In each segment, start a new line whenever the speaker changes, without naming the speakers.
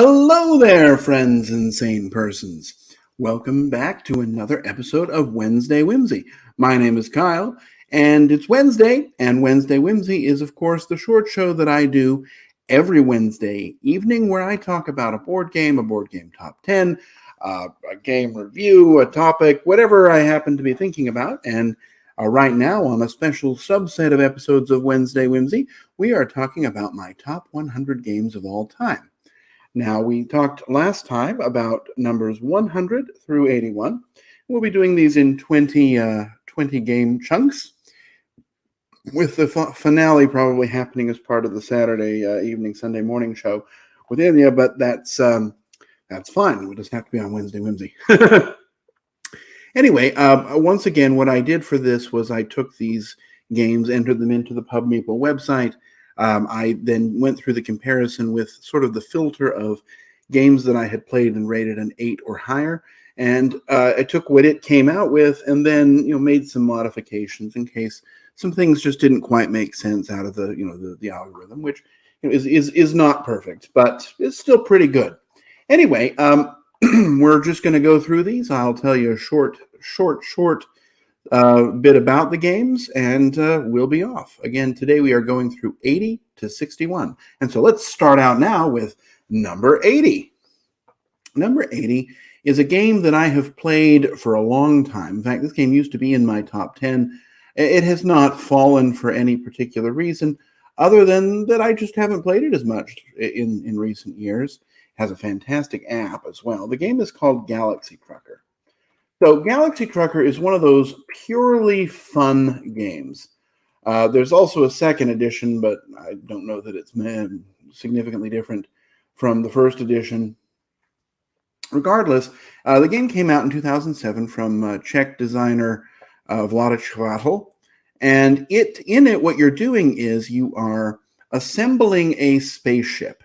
Hello there, friends and sane persons. Welcome back to another episode of Wednesday Whimsy. My name is Kyle, and it's Wednesday, and Wednesday Whimsy is, of course, the short show that I do every Wednesday evening where I talk about a board game top 10, a game review, a topic, whatever I happen to be thinking about. And right now, on a special subset of episodes of Wednesday Whimsy, we are talking about my top 100 games of all time. Now, we talked last time about numbers 100 through 81. We'll be doing these in 20 game chunks, with the finale probably happening as part of the Saturday evening, Sunday morning show with India, but that's fine. It doesn't have to be on Wednesday Whimsy. Anyway, once again, what I did for this was I took these games, entered them into the Pub Meeple website. I then went through the comparison with sort of the filter of games that I had played and rated an 8 or higher, and I took what it came out with and then made some modifications in case some things just didn't quite make sense out of the algorithm, which is not perfect, but it's still pretty good. Anyway, we're just going to go through these. I'll tell you a short bit about the games, and we'll be off. Again, today we are going through 80 to 61. And so let's start out now with number 80. Number 80 is a game that I have played for a long time. In fact, this game used to be in my top 10. It has not fallen for any particular reason, other than that I just haven't played it as much in recent years. It has a fantastic app as well. The game is called Galaxy Trucker. So Galaxy Trucker is one of those purely fun games. There's also a second edition, but I don't know that it's significantly different from the first edition. Regardless, the game came out in 2007 from Czech designer Vlada Chvátil, and in it, what you're doing is you are assembling a spaceship.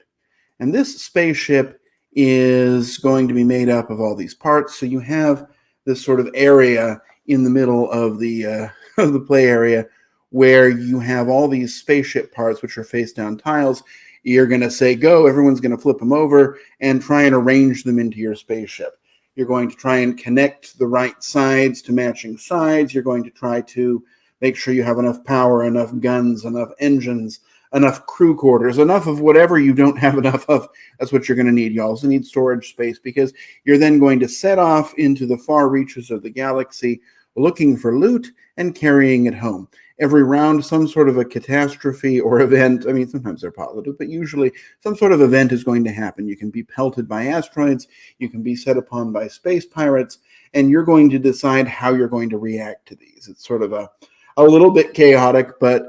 And this spaceship is going to be made up of all these parts. So you have this sort of area in the middle of the play area where you have all these spaceship parts, which are face-down tiles. You're going to say go, everyone's going to flip them over and try and arrange them into your spaceship. You're going to try and connect the right sides to matching sides. You're going to try to make sure you have enough power, enough guns, enough engines, enough crew quarters, enough of whatever you don't have enough of. That's what you're going to need. You also need storage space because you're then going to set off into the far reaches of the galaxy looking for loot and carrying it home. Every round, some sort of a catastrophe or event, I mean, sometimes they're positive, but usually some sort of event is going to happen. You can be pelted by asteroids, you can be set upon by space pirates, and you're going to decide how you're going to react to these. It's sort of a little bit chaotic, but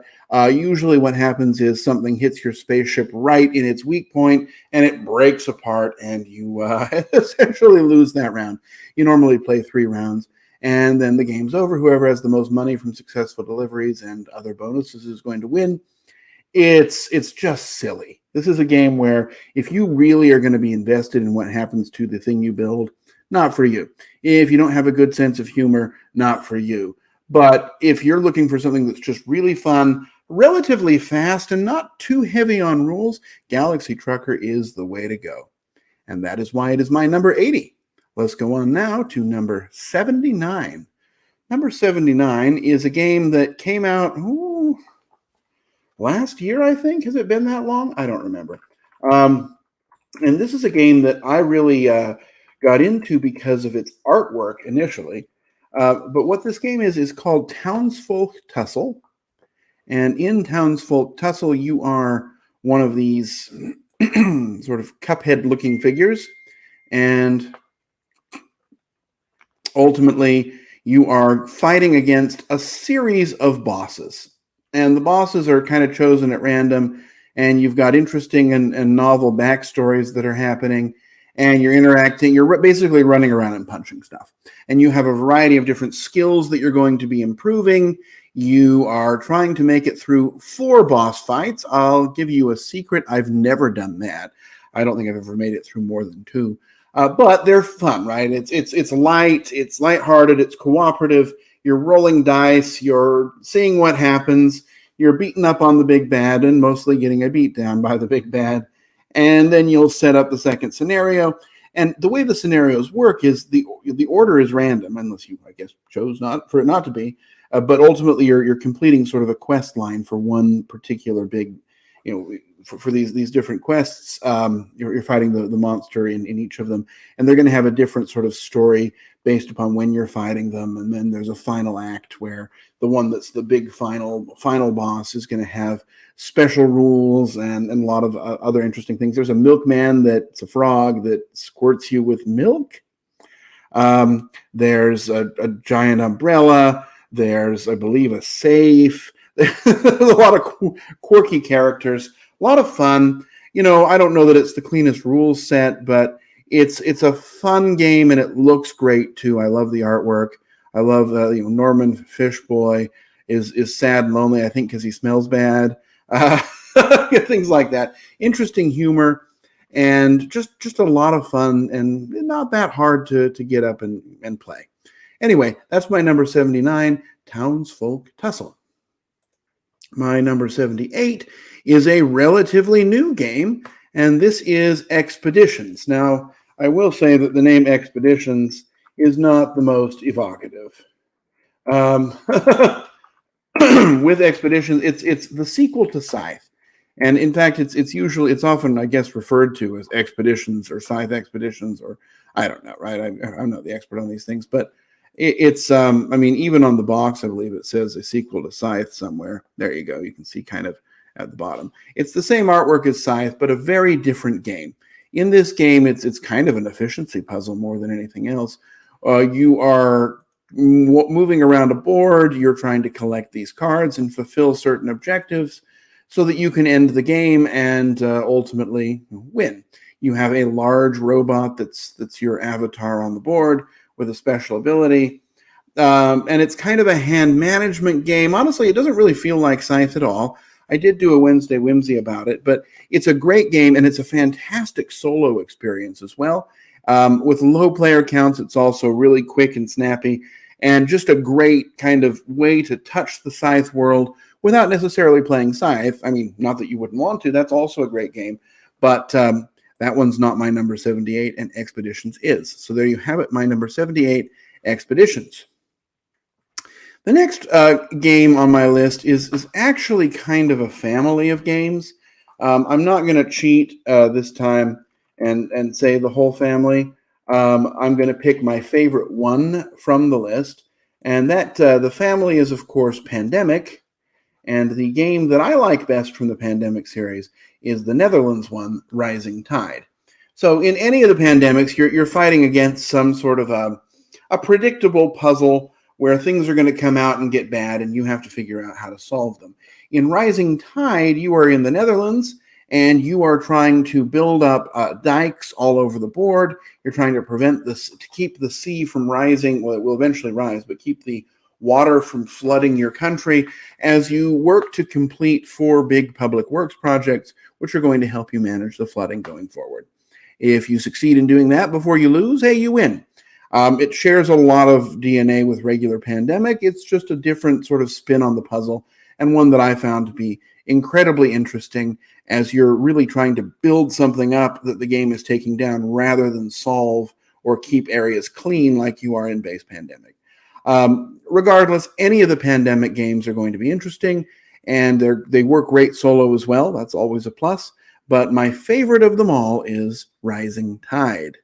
usually what happens is something hits your spaceship right in its weak point and it breaks apart and you essentially lose that round. You normally play 3 rounds and then the game's over. Whoever has the most money from successful deliveries and other bonuses is going to win. It's just silly. This is a game where if you really are going to be invested in what happens to the thing you build, not for you. If you don't have a good sense of humor, not for you. But if you're looking for something that's just really fun, relatively fast, and not too heavy on rules, Galaxy Trucker is the way to go. And that is why it is my number 80. Let's go on now to number 79. Number 79 is a game that came out last year, I think. Has it been that long? I don't remember. And this is a game that I really got into because of its artwork initially. But what this game is called Townsfolk Tussle. And in Townsfolk Tussle, you are one of these sort of Cuphead-looking figures. And ultimately, you are fighting against a series of bosses. And the bosses are kind of chosen at random. And you've got interesting and novel backstories that are happening. And you're interacting, you're basically running around and punching stuff. And you have a variety of different skills that you're going to be improving. You are trying to make it through 4 boss fights. I'll give you a secret. I've never done that. I don't think I've ever made it through more than 2. But they're fun, right? It's light, it's lighthearted, it's cooperative. You're rolling dice, you're seeing what happens. You're beating up on the big bad and mostly getting a beat down by the big bad. and then you'll set up the second scenario. And the way the scenarios work is the order is random, unless you, I guess, chose not for it not to be. But ultimately, you're completing sort of a quest line for one particular big, for these different quests. You're fighting the monster in each of them, and they're going to have a different sort of story based upon when you're fighting them. And then there's a final act where the one that's the big final boss is going to have special rules and a lot of other interesting things. There's a milkman that's a frog that squirts you with milk. There's a giant umbrella. There's, I believe, a safe. There's a lot of quirky characters. A lot of fun. I don't know that it's the cleanest rules set, but it's a fun game, and it looks great too. I love the artwork. I love Norman Fishboy is sad and lonely, I think, because he smells bad. Things like that. Interesting humor, and just a lot of fun, and not that hard to get up and play. Anyway, that's my number 79, Townsfolk Tussle. My number 78 is a relatively new game, and this is Expeditions. Now, I will say that the name Expeditions is not the most evocative. With Expeditions, it's the sequel to Scythe. And in fact, it's often, I guess, referred to as Expeditions or Scythe Expeditions, or I don't know, right? I'm not the expert on these things, but it's even on the box, I believe it says a sequel to Scythe somewhere. There you go. You can see kind of at the bottom. It's the same artwork as Scythe, but a very different game. In this game, it's kind of an efficiency puzzle more than anything else. You are moving around a board. You're trying to collect these cards and fulfill certain objectives so that you can end the game and ultimately win. You have a large robot that's your avatar on the board with a special ability. And it's kind of a hand management game. Honestly, it doesn't really feel like Scythe at all. I did do a Wednesday Whimsy about it, but it's a great game, and it's a fantastic solo experience as well. With low player counts, it's also really quick and snappy, and just a great kind of way to touch the Scythe world without necessarily playing Scythe. I mean, not that you wouldn't want to. That's also a great game, but that one's not my number 78, and Expeditions is. So there you have it, my number 78, Expeditions. The next game on my list is actually kind of a family of games. I'm not going to cheat this time and say the whole family. I'm going to pick my favorite one from the list, and that the family is, of course, Pandemic. And the game that I like best from the Pandemic series is the Netherlands one, Rising Tide. So in any of the Pandemics, you're fighting against some sort of a predictable puzzle where things are going to come out and get bad, and you have to figure out how to solve them. In Rising Tide, you are in the Netherlands, and you are trying to build up dikes all over the board. You're trying to prevent this, to keep the sea from rising. Well, it will eventually rise, but keep the water from flooding your country as you work to complete 4 big public works projects, which are going to help you manage the flooding going forward. If you succeed in doing that before you lose, hey, you win. It shares a lot of DNA with regular Pandemic. It's just a different sort of spin on the puzzle, and one that I found to be incredibly interesting as you're really trying to build something up that the game is taking down rather than solve or keep areas clean like you are in base Pandemic. Regardless, any of the Pandemic games are going to be interesting, and they work great solo as well. That's always a plus. But my favorite of them all is Rising Tide.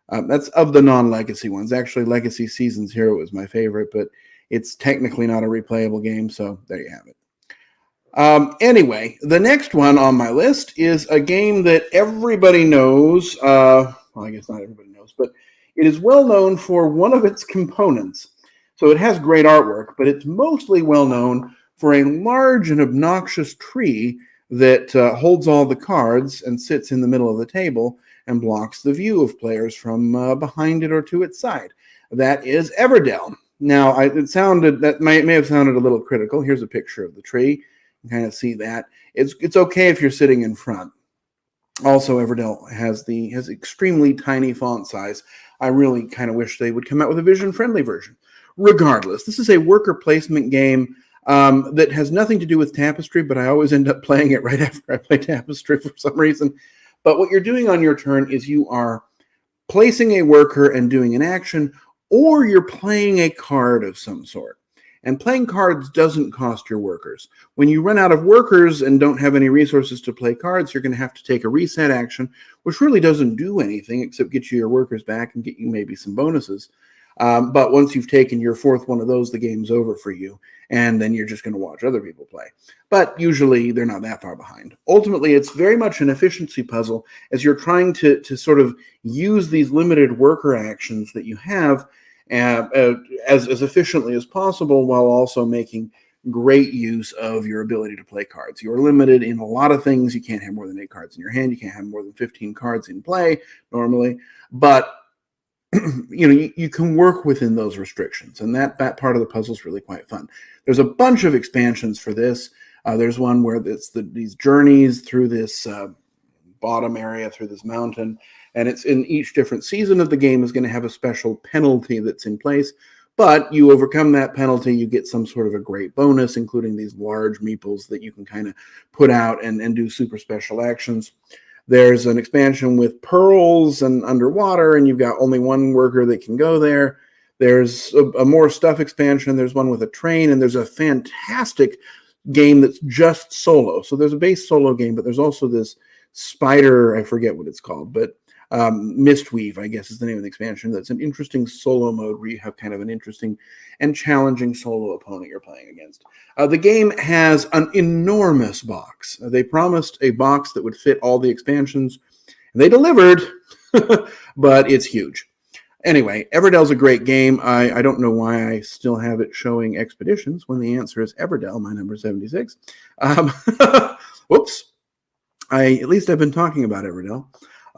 That's of the non-legacy ones. Actually, Legacy Seasons Hero is my favorite, but it's technically not a replayable game, so there you have it. Anyway, the next one on my list is a game that everybody knows. Well, I guess not everybody knows, but it is well known for one of its components. So it has great artwork, but it's mostly well known for a large and obnoxious tree that holds all the cards and sits in the middle of the table and blocks the view of players from behind it or to its side. That is Everdell. Now, that may have sounded a little critical. Here's a picture of the tree. You can kind of see that. It's okay if you're sitting in front. Also, Everdell has extremely tiny font size. I really kind of wish they would come out with a vision-friendly version. Regardless, this is a worker placement game that has nothing to do with Tapestry, but I always end up playing it right after I play Tapestry for some reason. But what you're doing on your turn is you are placing a worker and doing an action, or you're playing a card of some sort. And playing cards doesn't cost your workers. When you run out of workers and don't have any resources to play cards, you're going to have to take a reset action, which really doesn't do anything except get you your workers back and get you maybe some bonuses. But once you've taken your fourth one of those, the game's over for you, and then you're just going to watch other people play. But usually they're not that far behind. Ultimately, it's very much an efficiency puzzle as you're trying to sort of use these limited worker actions that you have as efficiently as possible, while also making great use of your ability to play cards. You're limited in a lot of things. You can't have more than 8 cards in your hand. You can't have more than 15 cards in play normally. But you can work within those restrictions, and that part of the puzzle is really quite fun. There's a bunch of expansions for this. There's one where it's these journeys through this bottom area, through this mountain, and it's in each different season of the game is going to have a special penalty that's in place. But you overcome that penalty, you get some sort of a great bonus, including these large meeples that you can kind of put out and do super special actions. There's an expansion with pearls and underwater, and you've got only one worker that can go there. There's a more stuff expansion. There's one with a train, and there's a fantastic game that's just solo. So there's a base solo game, but there's also this spider, I forget what it's called, but Mistweave, I guess, is the name of the expansion. That's an interesting solo mode where you have kind of an interesting and challenging solo opponent you're playing against. The game has an enormous box. They promised a box that would fit all the expansions. They delivered, but it's huge. Anyway, Everdell's a great game. I don't know why I still have it showing Expeditions when the answer is Everdell, my number 76. Whoops. At least I've been talking about Everdell.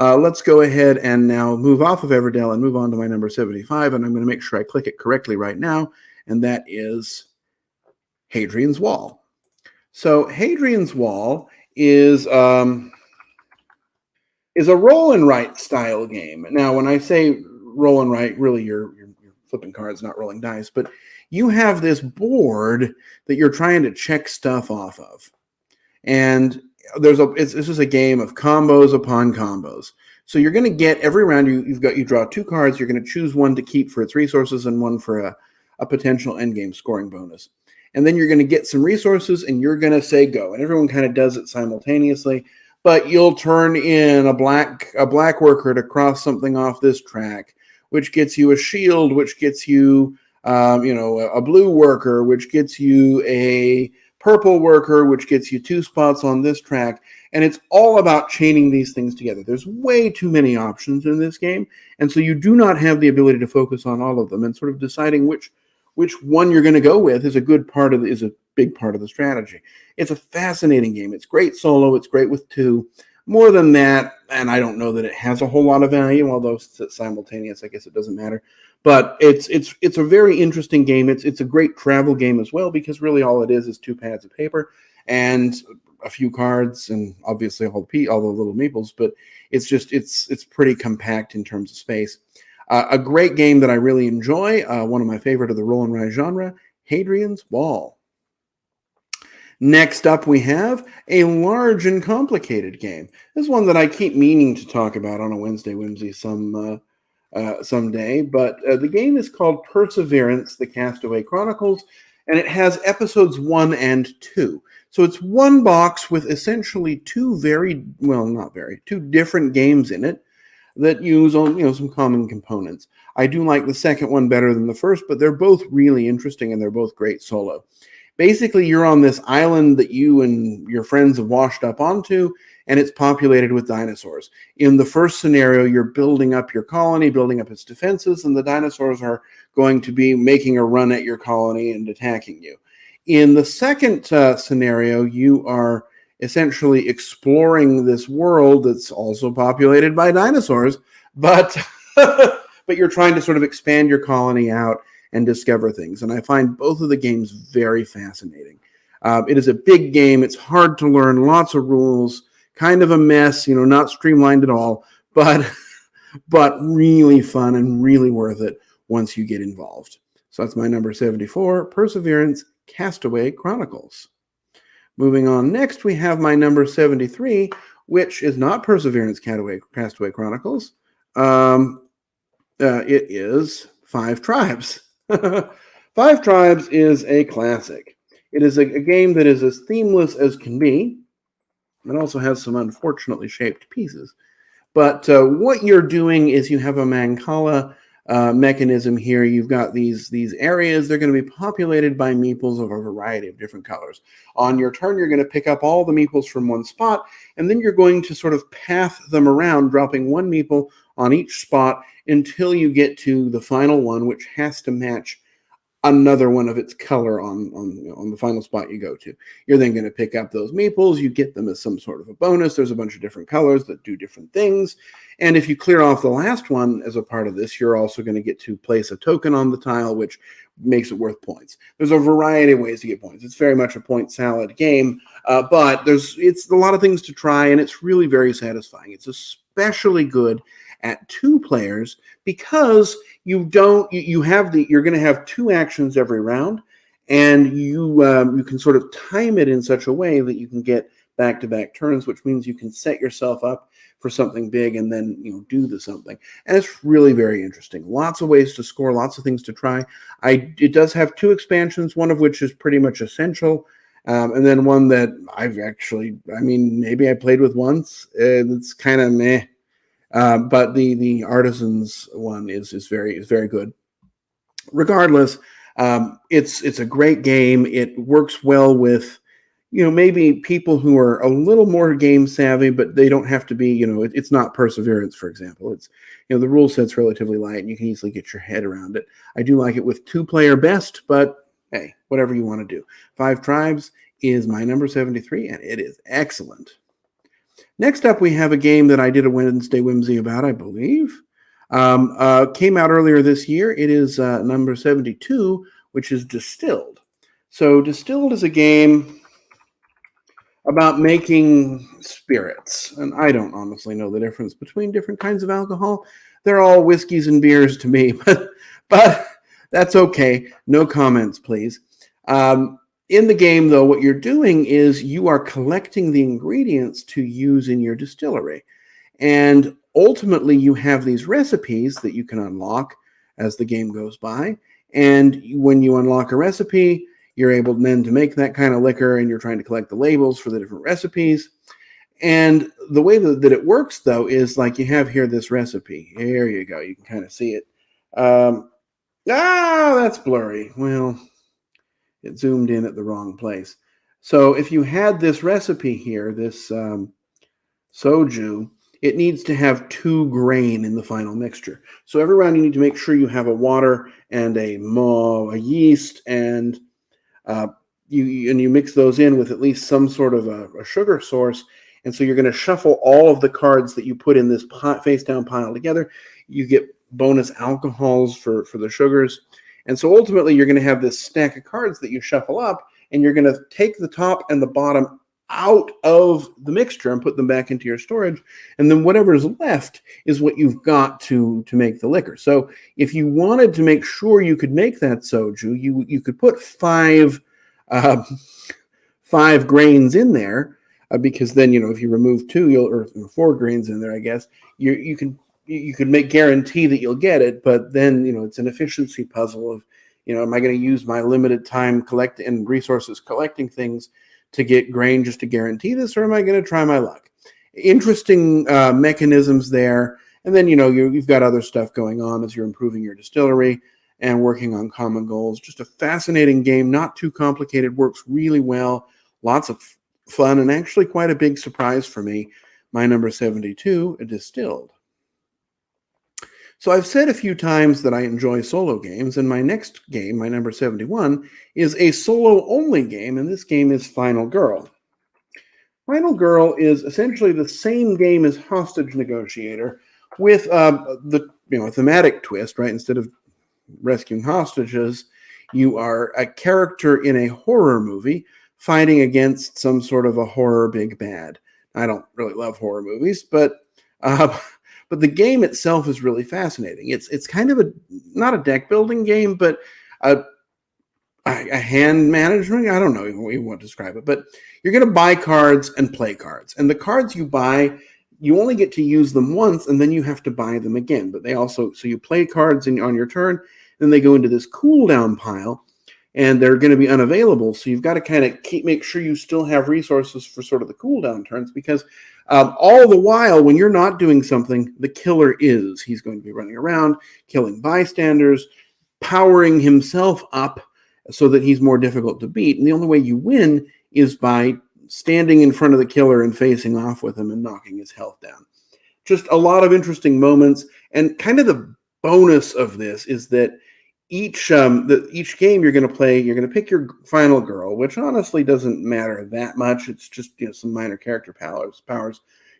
Let's go ahead and now move off of Everdell and move on to my number 75, and I'm going to make sure I click it correctly right now, and that is Hadrian's Wall. So Hadrian's Wall is a roll and write style game. Now, when I say roll and write, really you're flipping cards, not rolling dice, but you have this board that you're trying to check stuff off of, and this is a game of combos upon combos. So you're going to get every round you draw 2 cards. You're going to choose one to keep for its resources and one for a potential endgame scoring bonus. And then you're going to get some resources and you're going to say go. And everyone kind of does it simultaneously. But you'll turn in a black worker to cross something off this track, which gets you a shield, which gets you a blue worker, which gets you a purple worker, which gets you 2 spots on this track. And it's all about chaining these things together. There's way too many options in this game, and so you do not have the ability to focus on all of them. And sort of deciding which one you're going to go with is a big part of the strategy. It's a fascinating game. It's great solo. It's great with 2. More than that, and I don't know that it has a whole lot of value, although it's simultaneous, I guess it doesn't matter. But it's a very interesting game. It's a great travel game as well, because really all it is 2 pads of paper and a few cards, and obviously all the little meeples. But it's pretty compact in terms of space. A great game that I really enjoy. One of my favorite of the roll and write genre, Hadrian's Wall. Next up, we have a large and complicated game. This is one that I keep meaning to talk about on a Wednesday Whimsy someday, but the game is called Perseverance: The Castaway Chronicles, and it has episodes 1 and 2. So it's one box with essentially 2 different games in it that use some common components. I do like the second one better than the first, but they're both really interesting and they're both great solo. Basically, you're on this island that you and your friends have washed up onto, and it's populated with dinosaurs. In the first scenario, you're building up your colony, building up its defenses, and the dinosaurs are going to be making a run at your colony and attacking you. In the second scenario, you are essentially exploring this world that's also populated by dinosaurs, but but you're trying to sort of expand your colony out and discover things. And I find both of the games very fascinating. It is a big game. It's hard to learn, lots of rules, kind of a mess, not streamlined at all, but really fun and really worth it once you get involved. So that's my number 74, Perseverance: Castaway Chronicles. Moving on next, we have my number 73, which is not Perseverance Castaway Chronicles. It is Five Tribes. Five Tribes is a classic. It is a game that is as themeless as can be. It also has some unfortunately shaped pieces. But what you're doing is you have a Mancala mechanism here. You've got these areas. They're going to be populated by meeples of a variety of different colors. On your turn, you're going to pick up all the meeples from one spot, and then you're going to sort of path them around, dropping one meeple on each spot until you get to the final one, which has to match another one of its color on the final spot you go to. You're then going to pick up those meeples. You get them as some sort of a bonus. There's a bunch of different colors that do different things. And if you clear off the last one as a part of this, you're also going to get to place a token on the tile, which makes it worth points. There's a variety of ways to get points. It's very much a point salad game, but it's a lot of things to try, and it's really very satisfying. It's especially good at 2 players because you're going to have 2 actions every round, and you can sort of time it in such a way that you can get back-to-back turns, which means you can set yourself up for something big and then do the something. And it's really very interesting. Lots of ways to score, lots of things to try. It does have 2 expansions, one of which is pretty much essential, and then one that maybe I played with once. It's kind of meh. But the Artisans one is very good. Regardless, it's a great game. It works well with maybe people who are a little more game savvy, but they don't have to be. It's not Perseverance, for example. It's the rule set's relatively light, and you can easily get your head around it. I do like it with 2-player best, but hey, whatever you want to do. Five Tribes is my number 73, and it is excellent. Next up, we have a game that I did a Wednesday Whimsy about, I believe. Came out earlier this year. It is number 72, which is Distilled. So Distilled is a game about making spirits. And I don't honestly know the difference between different kinds of alcohol. They're all whiskeys and beers to me, but that's okay. No comments, please. In the game, though, what you're doing is you are collecting the ingredients to use in your distillery. And ultimately, you have these recipes that you can unlock as the game goes by. And when you unlock a recipe, you're able then to make that kind of liquor, and you're trying to collect the labels for the different recipes. And the way that it works, though, is like you have here this recipe. Here you go. You can kind of see it. That's blurry. Well, it zoomed in at the wrong place. So if you had this recipe here, this soju, it needs to have 2 grain in the final mixture. So every round you need to make sure you have a water and a yeast, and you mix those in with at least some sort of a sugar source. And so you're going to shuffle all of the cards that you put in this face down pile together. You get bonus alcohols for the sugars. And so ultimately, you're going to have this stack of cards that you shuffle up, and you're going to take the top and the bottom out of the mixture and put them back into your storage. And then whatever is left is what you've got to make the liquor. So if you wanted to make sure you could make that soju, you could put 5 grains in there, because then, if you remove 2, or 4 grains in there, I guess, you could guarantee that you'll get it, but then, it's an efficiency puzzle of, am I going to use my limited time and resources collecting things to get grain just to guarantee this, or am I going to try my luck? Interesting mechanisms there. And then, you've got other stuff going on as you're improving your distillery and working on common goals. Just a fascinating game, not too complicated, works really well, lots of fun, and actually quite a big surprise for me. My number 72, Distilled. So I've said a few times that I enjoy solo games, and my next game, my number 71, is a solo-only game, and this game is Final Girl. Final Girl is essentially the same game as Hostage Negotiator, with the thematic twist, right? Instead of rescuing hostages, you are a character in a horror movie fighting against some sort of a horror big bad. I don't really love horror movies, but the game itself is really fascinating. It's kind of not a deck building game, but a a hand management. I don't know even what you want to describe it, but you're going to buy cards and play cards. And the cards you buy, you only get to use them once, and then you have to buy them again. But they also, so you play cards on your turn, then they go into this cooldown pile, and they're going to be unavailable. So you've got to kind of make sure you still have resources for sort of the cooldown turns, because all the while, when you're not doing something, the killer is. He's going to be running around, killing bystanders, powering himself up so that he's more difficult to beat. And the only way you win is by standing in front of the killer and facing off with him and knocking his health down. Just a lot of interesting moments. And kind of the bonus of this is that each game you're going to play, you're going to pick your final girl, which honestly doesn't matter that much. It's just some minor character powers.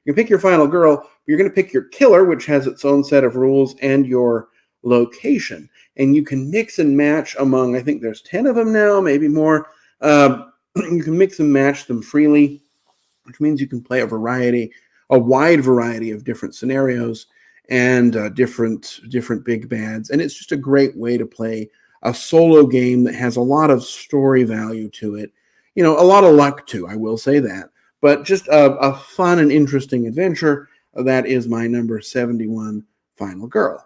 You can pick your final girl. You're going to pick your killer, which has its own set of rules, and your location. And you can mix and match among, I think there's 10 of them now, maybe more. You can mix and match them freely, which means you can play a wide variety of different scenarios and different big bads. And it's just a great way to play a solo game that has a lot of story value to it. A lot of luck too, I will say that. But just a fun and interesting adventure. That is my number 71, Final Girl.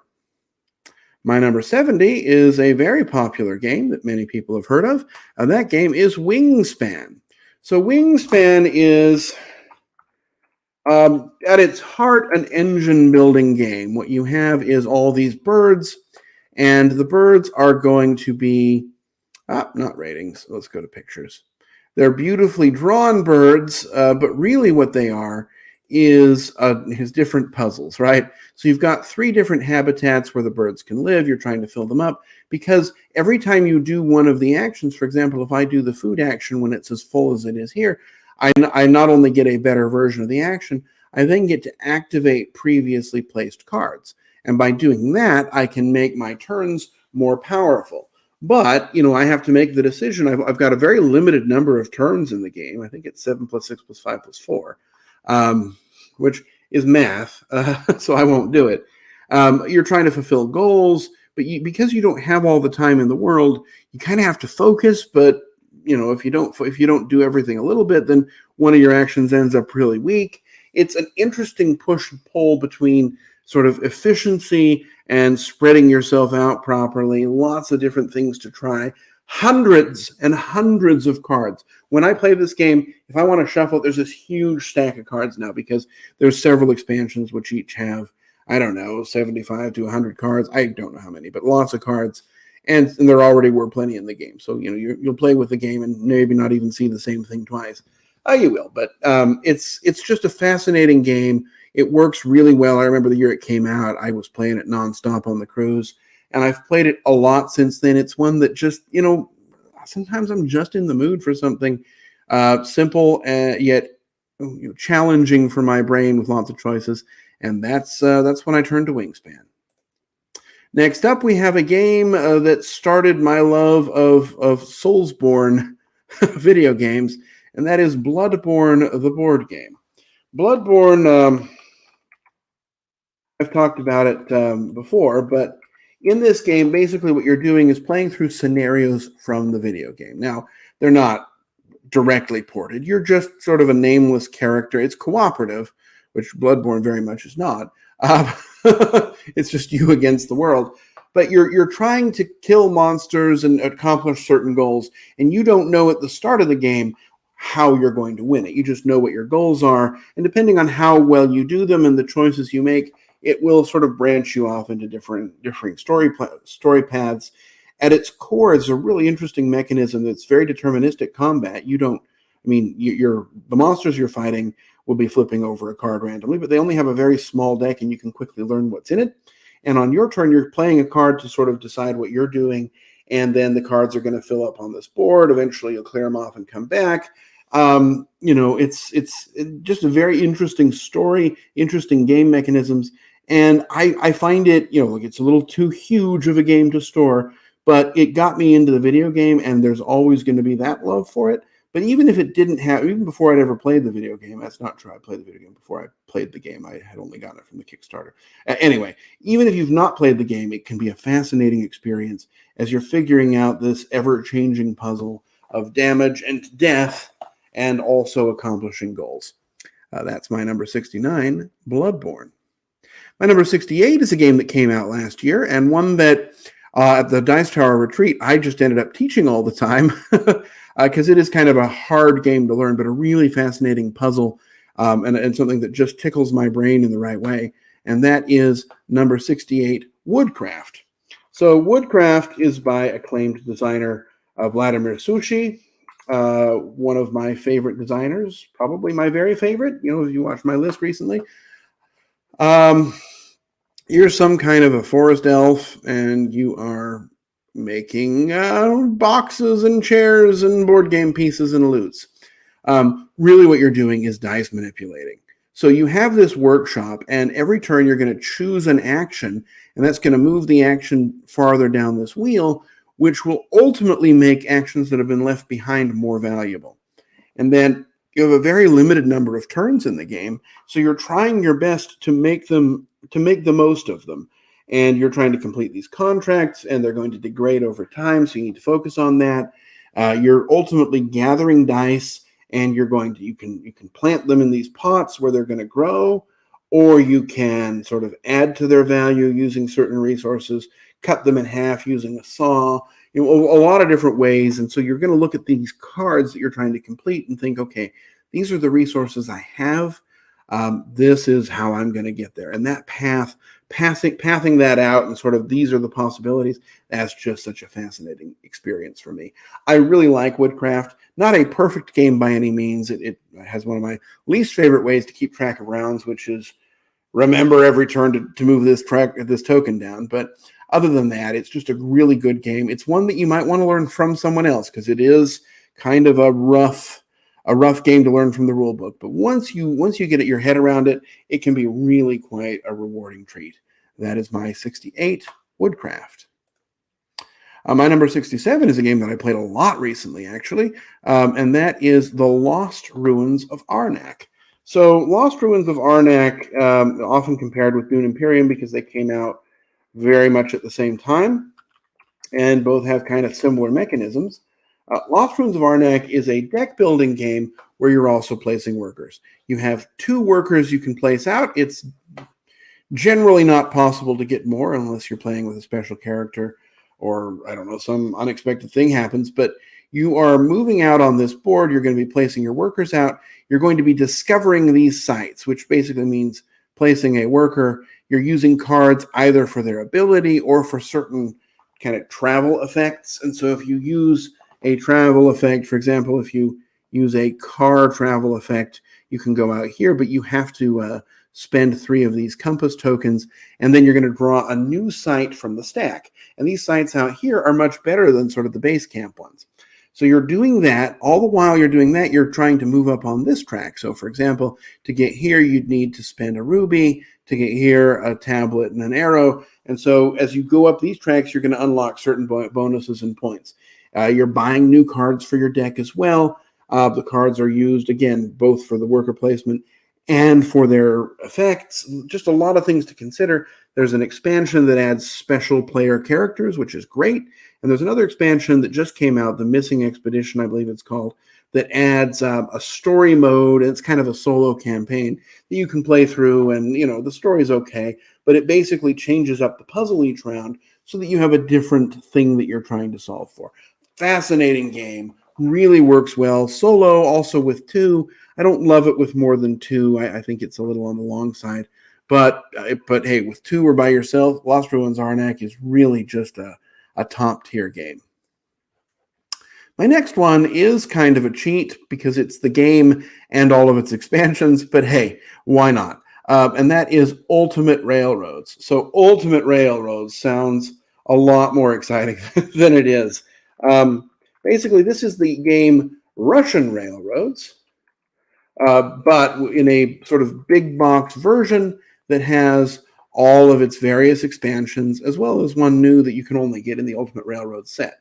My number 70 is a very popular game that many people have heard of, and that game is Wingspan. So Wingspan is, at its heart, an engine-building game. What you have is all these birds, and the birds are going to be, not ratings, let's go to pictures. They're beautifully drawn birds, but really what they are is his different puzzles, right? So you've got 3 different habitats where the birds can live. You're trying to fill them up, because every time you do one of the actions, for example, if I do the food action when it's as full as it is here, I not only get a better version of the action, I then get to activate previously placed cards. And by doing that, I can make my turns more powerful. But, I have to make the decision. I've got a very limited number of turns in the game. I think it's 7 + 6 + 5 + 4. Which is math, so I won't do it. You're trying to fulfill goals, but because you don't have all the time in the world, you kind of have to focus. But if you don't do everything a little bit, then one of your actions ends up really weak. It's an interesting push and pull between sort of efficiency and spreading yourself out properly. Lots of different things to try. Hundreds and hundreds of cards. When I play this game, if I want to shuffle, there's this huge stack of cards now, because there's several expansions which each have, 75 to 100 cards. I don't know how many, but lots of cards. And there already were plenty in the game. So, you'll play with the game and maybe not even see the same thing twice. You will, but it's just a fascinating game. It works really well. I remember the year it came out, I was playing it nonstop on the cruise. And I've played it a lot since then. It's one that just, sometimes I'm just in the mood for something simple yet challenging for my brain with lots of choices. And that's when I turn to Wingspan. Next up, we have a game that started my love of Soulsborne video games, and that is Bloodborne, the board game. Bloodborne, I've talked about it before, but in this game, basically what you're doing is playing through scenarios from the video game. Now, they're not directly ported. You're just sort of a nameless character. It's cooperative, which Bloodborne very much is not. It's just you against the world. But you're trying to kill monsters and accomplish certain goals, and you don't know at the start of the game how you're going to win it. You just know what your goals are, and depending on how well you do them and the choices you make, it will sort of branch you off into different story paths. At its core, it's a really interesting mechanism that's very deterministic combat. The monsters you're fighting will be flipping over a card randomly, but they only have a very small deck, and you can quickly learn what's in it. And on your turn, you're playing a card to sort of decide what you're doing, and then the cards are going to fill up on this board. Eventually, you'll clear them off and come back. It's just a very interesting story, interesting game mechanisms. And I find it, it's a little too huge of a game to store, but it got me into the video game, and there's always going to be that love for it. But even if it didn't have, even before I'd ever played the video game, that's not true. I played the video game before I played the game. I had only gotten it from the Kickstarter. Anyway, even if you've not played the game, it can be a fascinating experience as you're figuring out this ever-changing puzzle of damage and death and also accomplishing goals. That's my number 69, Bloodborne. My number 68 is a game that came out last year, and one that at the Dice Tower Retreat, I just ended up teaching all the time because it is kind of a hard game to learn, but a really fascinating puzzle and something that just tickles my brain in the right way. And that is number 68, Woodcraft. So Woodcraft is by acclaimed designer Vladimir Sushi, one of my favorite designers, probably my very favorite. You know, if you watched my list recently. You're some kind of a forest elf, and you are making boxes and chairs and board game pieces and loots. Really what you're doing is dice manipulating. So you have this workshop, and every turn you're going to choose an action, and that's going to move the action farther down this wheel, which will ultimately make actions that have been left behind more valuable. And then you have a very limited number of turns in the game, so you're trying your best to make the most of them. And you're trying to complete these contracts, and they're going to degrade over time, so you need to focus on that. You're ultimately gathering dice, and you can plant them in these pots where they're going to grow, or you can sort of add to their value using certain resources, cut them in half using a saw, a lot of different ways. And so you're going to look at these cards that you're trying to complete and think, okay, these are the resources I have. This is how I'm going to get there. And that pathing that out and sort of these are the possibilities, that's just such a fascinating experience for me. I really like Woodcraft. Not a perfect game by any means. It has one of my least favorite ways to keep track of rounds, which is remember every turn to move this token down. But other than that, it's just a really good game. It's one that you might want to learn from someone else because it is kind of a rough game to learn from the rule book. But once you get your head around it, it can be really quite a rewarding treat. That is my 68, Woodcraft. My number 67 is a game that I played a lot recently, actually, and that is The Lost Ruins of Arnak. So Lost Ruins of Arnak, often compared with Dune Imperium because they came out very much at the same time, and both have kind of similar mechanisms. Lost Ruins of Arnak is a deck-building game where you're also placing workers. You have 2 workers you can place out. It's generally not possible to get more unless you're playing with a special character or, I don't know, some unexpected thing happens. But you are moving out on this board. You're going to be placing your workers out. You're going to be discovering these sites, which basically means placing a worker. You're using cards either for their ability or for certain kind of travel effects. And so if you use a travel effect, for example, if you use a car travel effect, you can go out here, but you have to spend 3 of these compass tokens, and then you're going to draw a new site from the stack. And these sites out here are much better than sort of the base camp ones. So you're doing that. All the while you're doing that, you're trying to move up on this track. So for example, to get here, you'd need to spend a ruby. To get here, a tablet and an arrow. And so as you go up these tracks, you're going to unlock certain bonuses and points. You're buying new cards for your deck as well. The cards are used, again, both for the worker placement and for their effects. Just a lot of things to consider. There's an expansion that adds special player characters, which is great. And there's another expansion that just came out, the Missing Expedition, I believe it's called, that adds a story mode. And it's kind of a solo campaign that you can play through. And, you know, the story's okay, but it basically changes up the puzzle each round so that you have a different thing that you're trying to solve for. Fascinating game. Really works well. Solo, also with 2. I don't love it with more than 2. I think it's a little on the long side. But hey, with 2 or by yourself, Lost Ruins Arnak is really just a top-tier game. My next one is kind of a cheat because it's the game and all of its expansions, but hey, why not? And that is Ultimate Railroads. So Ultimate Railroads sounds a lot more exciting than it is. Basically, this is the game Russian Railroads, but in a sort of big box version that has all of its various expansions, as well as one new that you can only get in the Ultimate Railroad set.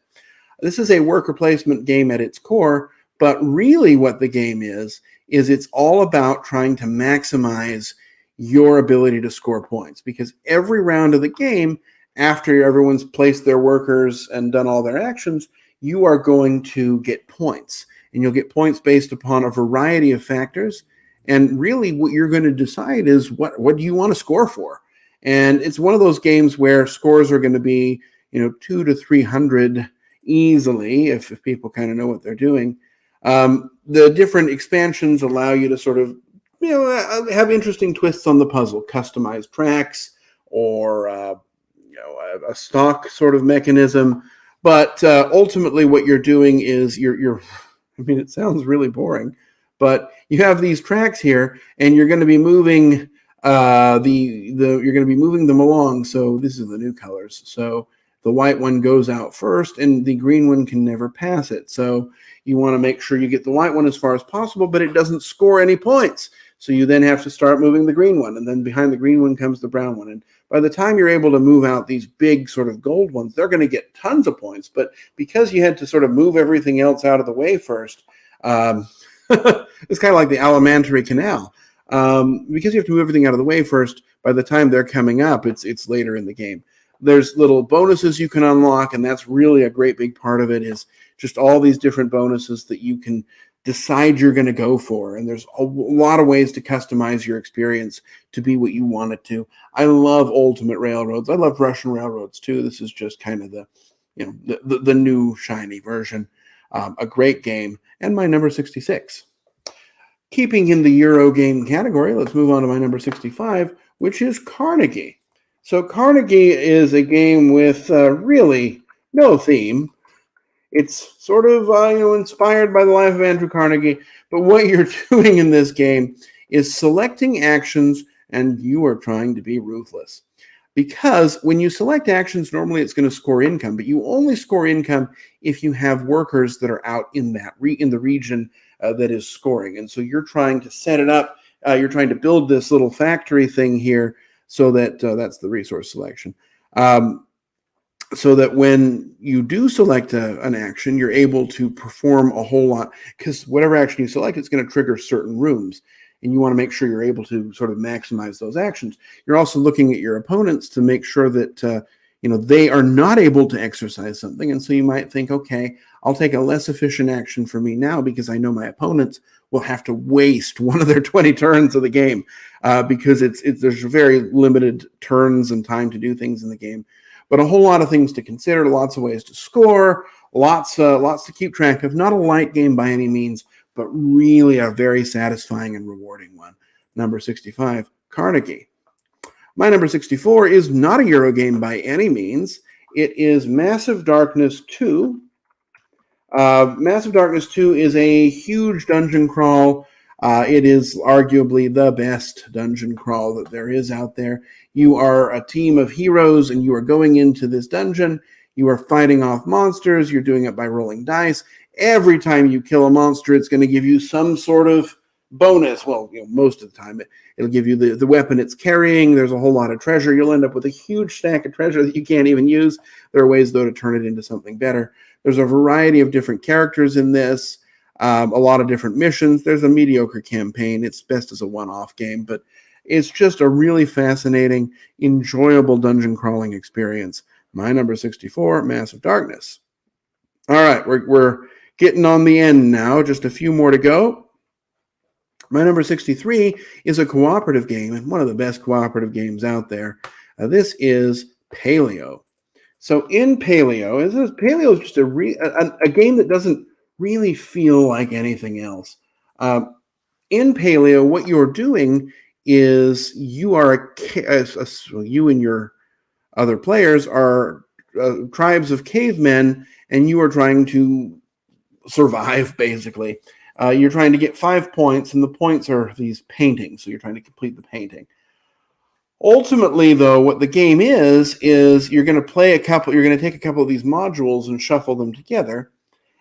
This is a worker placement game at its core, But really what the game is it's all about trying to maximize your ability to score points, because every round of the game, after everyone's placed their workers and done all their actions, you are going to get points. And you'll get points based upon a variety of factors. And really what you're going to decide is what do you want to score for? And it's one of those games where scores are going to be, 200 to 300 easily, if people kind of know what they're doing. The different expansions allow you to sort of, have interesting twists on the puzzle, customized tracks, or a stock sort of mechanism. But ultimately, what you're doing is you're. I mean, it sounds really boring, but you have these tracks here, and you're going to be moving you're going to be moving them along. So this is the new colors. So the white one goes out first, and the green one can never pass it. So you want to make sure you get the white one as far as possible, but it doesn't score any points. So you then have to start moving the green one, and then behind the green one comes the brown one. And by the time you're able to move out these big sort of gold ones, they're going to get tons of points. But because you had to sort of move everything else out of the way first, it's kind of like the alimentary canal. Because you have to move everything out of the way first, by the time they're coming up, it's later in the game. There's little bonuses you can unlock, and that's really a great big part of it, is just all these different bonuses that you can decide you're going to go for. And there's a lot of ways to customize your experience to be what you want it to. I love Ultimate Railroads. I love Russian Railroads too. This is just kind of the new shiny version. A great game. And my number 66. Keeping in the Euro game category, let's move on to my number 65, which is Carnegie. So Carnegie is a game with really no theme. It's sort of inspired by the life of Andrew Carnegie, but what you're doing in this game is selecting actions, and you are trying to be ruthless. Because when you select actions, normally it's going to score income, but you only score income if you have workers that are out in that in the region that is scoring. And so you're trying to set it up. You're trying to build this little factory thing here, so that that's the resource selection. So that when you do select an action, you're able to perform a whole lot, because whatever action you select, it's going to trigger certain rooms. And you want to make sure you're able to sort of maximize those actions. You're also looking at your opponents to make sure that they are not able to exercise something. And so you might think, okay, I'll take a less efficient action for me now, because I know my opponents will have to waste one of their 20 turns of the game, because there's very limited turns and time to do things in the game. But a whole lot of things to consider, lots of ways to score, lots to keep track of. Not a light game by any means, but really a very satisfying and rewarding one. Number 65, Carnegie. My number 64 is not a Euro game by any means. It is Massive Darkness 2. Massive Darkness 2 is a huge dungeon crawl. It is arguably the best dungeon crawl that there is out there. You are a team of heroes, and you are going into this dungeon. You are fighting off monsters. You're doing it by rolling dice. Every time you kill a monster, it's going to give you some sort of bonus. Well, most of the time, it'll give you the weapon it's carrying. There's a whole lot of treasure. You'll end up with a huge stack of treasure that you can't even use. There are ways, though, to turn it into something better. There's a variety of different characters in this, a lot of different missions. There's a mediocre campaign. It's best as a one-off game, but it's just a really fascinating, enjoyable dungeon crawling experience. My number 64, Massive Darkness. All right, we're getting on the end now. Just a few more to go. My number 63 is a cooperative game, and one of the best cooperative games out there. This is Paleo. So in Paleo is just a game that doesn't really feel like anything else. In Paleo, what you're doing is you and your other players are tribes of cavemen, and you are trying to survive, basically. You're trying to get 5 points, and the points are these paintings, so you're trying to complete the painting. Ultimately, though, what the game is you're going to take a couple of these modules and shuffle them together,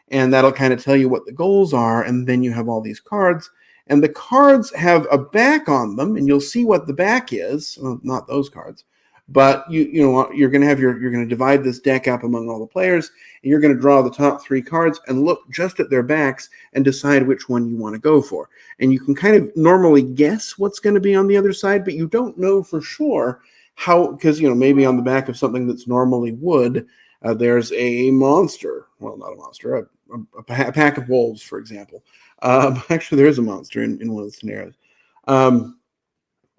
and that'll kind of tell you what the goals are, and then you have all these cards, and the cards have a back on them, and you'll see what the back is. Well, not those cards, But you're going to divide this deck up among all the players, and you're going to draw the top 3 cards and look just at their backs and decide which one you want to go for. And you can kind of normally guess what's going to be on the other side, but you don't know for sure how, because maybe on the back of something that's normally wood, there's a monster. Well, not a monster, a pack of wolves, for example. Actually, there is a monster in one of the scenarios.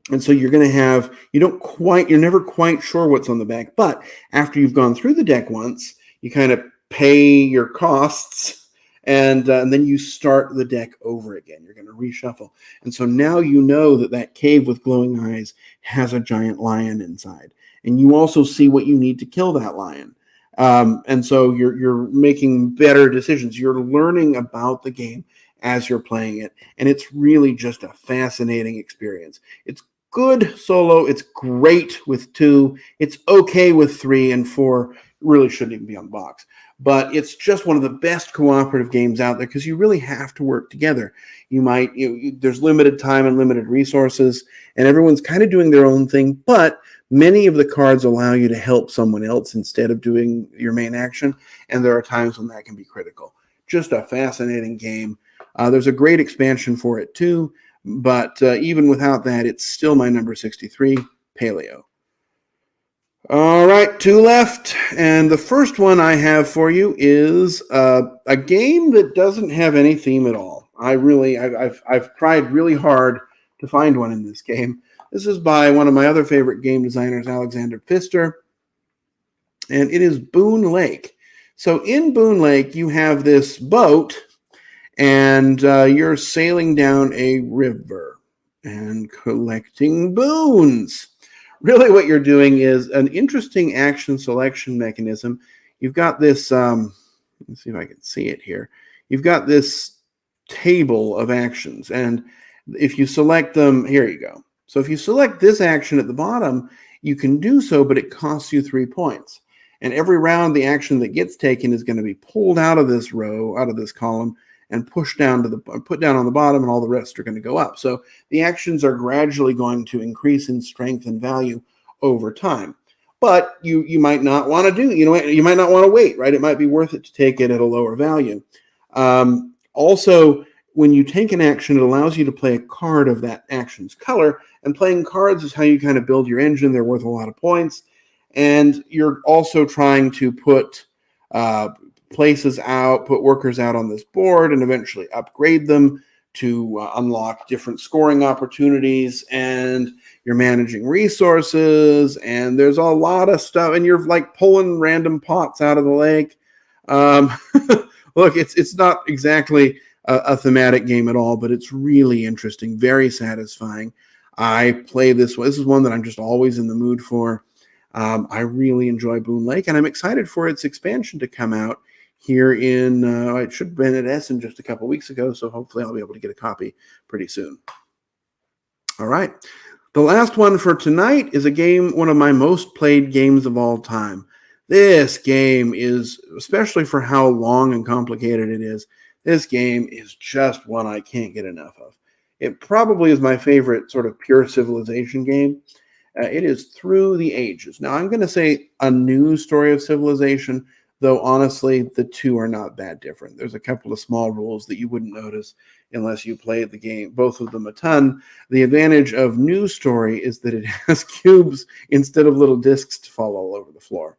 And so you're going to have, you're never quite sure what's on the back. But after you've gone through the deck once, you kind of pay your costs, and then you start the deck over again. You're going to reshuffle. And so now you know that cave with glowing eyes has a giant lion inside. And you also see what you need to kill that lion. And so you're making better decisions. You're learning about the game as you're playing it. And it's really just a fascinating experience. It's good solo. It's great with 2. It's okay with 3, and 4 really shouldn't even be on the box. But it's just one of the best cooperative games out there because you really have to work together. There's limited time and limited resources, and everyone's kind of doing their own thing, but many of the cards allow you to help someone else instead of doing your main action, and there are times when that can be critical. Just a fascinating game. There's a great expansion for it too, but even without that, it's still my number 63, Paleo. All right, 2 left, and the first one I have for you is a game that doesn't have any theme at all. I've tried really hard to find one in this game. This is by one of my other favorite game designers, Alexander Pfister, and it is Boone Lake. So in Boone Lake, you have this boat, and you're sailing down a river and collecting boons. Really what you're doing is an interesting action selection mechanism. You've got this, let's see if I can see it here. You've got this table of actions, and if you select them, here you go. So if you select this action at the bottom, you can do so, but it costs you 3 points. And every round, the action that gets taken is going to be pulled out of this row, out of this column, and put down on the bottom, and all the rest are going to go up. So the actions are gradually going to increase in strength and value over time. But you might not want to you might not want to wait, right? It might be worth it to take it at a lower value. Also, when you take an action, it allows you to play a card of that action's color, and playing cards is how you kind of build your engine. They're worth a lot of points, and you're also trying to put put workers out on this board and eventually upgrade them to unlock different scoring opportunities, and you're managing resources, and there's a lot of stuff, and you're like pulling random pots out of the lake. Look, it's not exactly a thematic game at all, but it's really interesting, very satisfying. I play this one. This is one that I'm just always in the mood for. I really enjoy Boone Lake, and I'm excited for its expansion to come out here in, it should have been at Essen just a couple weeks ago, so hopefully I'll be able to get a copy pretty soon. All right. The last one for tonight is one of my most played games of all time. This game is, especially for how long and complicated it is, this game is just one I can't get enough of. It probably is my favorite sort of pure civilization game. It is Through the Ages. Now, I'm going to say a new story of civilization, though honestly, the two are not that different. There's a couple of small rules that you wouldn't notice unless you played the game, both of them a ton. The advantage of New Story is that it has cubes instead of little discs to fall all over the floor.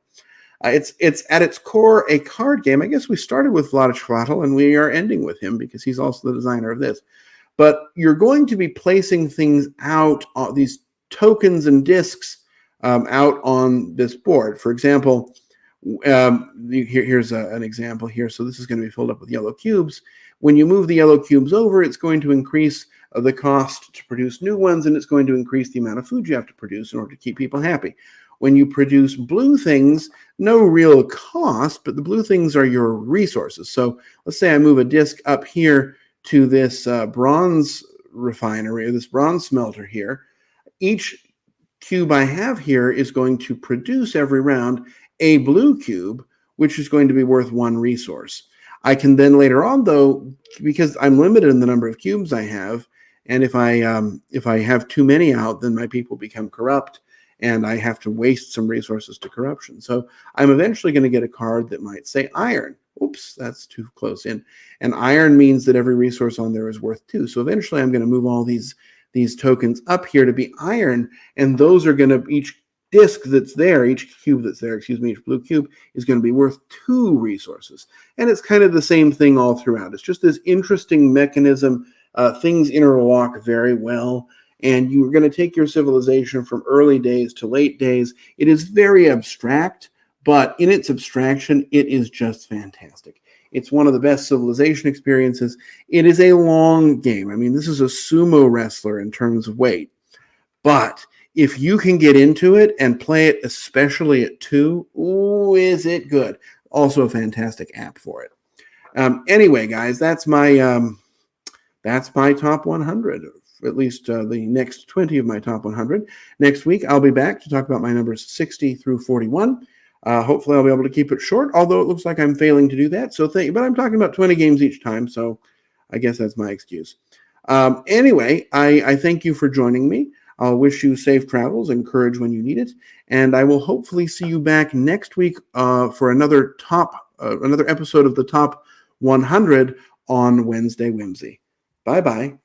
It's at its core a card game. I guess we started with Vlaada Chvátil, and we are ending with him because he's also the designer of this. But you're going to be placing things out, these tokens and discs out on this board. For example, here's an example here. So this is going to be filled up with yellow cubes. When you move the yellow cubes over, it's going to increase the cost to produce new ones, and it's going to increase the amount of food you have to produce in order to keep people happy. When you produce blue things, no real cost, but the blue things are your resources. So let's say I move a disc up here to this bronze refinery, or this bronze smelter here. Each cube I have here is going to produce every round a blue cube, which is going to be worth 1 resource. I can then later on, though, because I'm limited in the number of cubes I have, and if I have too many out, then my people become corrupt, and I have to waste some resources to corruption. So I'm eventually going to get a card that might say iron. Oops, that's too close in. And iron means that every resource on there is worth 2. So eventually I'm going to move all these tokens up here to be iron, and those are going to, each disk that's there, each cube that's there, each blue cube is going to be worth 2 resources. And it's kind of the same thing all throughout. It's just this interesting mechanism. Things interlock very well, and you're going to take your civilization from early days to late days. It is very abstract, but in its abstraction, it is just fantastic. It's one of the best civilization experiences. It is a long game. I mean, this is a sumo wrestler in terms of weight, but if you can get into it and play it, especially at 2, ooh, is it good. Also a fantastic app for it. Anyway, guys, that's my top 100, at least the next 20 of my top 100. Next week, I'll be back to talk about my numbers 60 through 41. Hopefully, I'll be able to keep it short, although it looks like I'm failing to do that. So but I'm talking about 20 games each time, so I guess that's my excuse. Anyway, I thank you for joining me. I'll wish you safe travels and courage when you need it. And I will hopefully see you back next week for another episode of the Top 100 on Wednesday Whimsy. Bye-bye.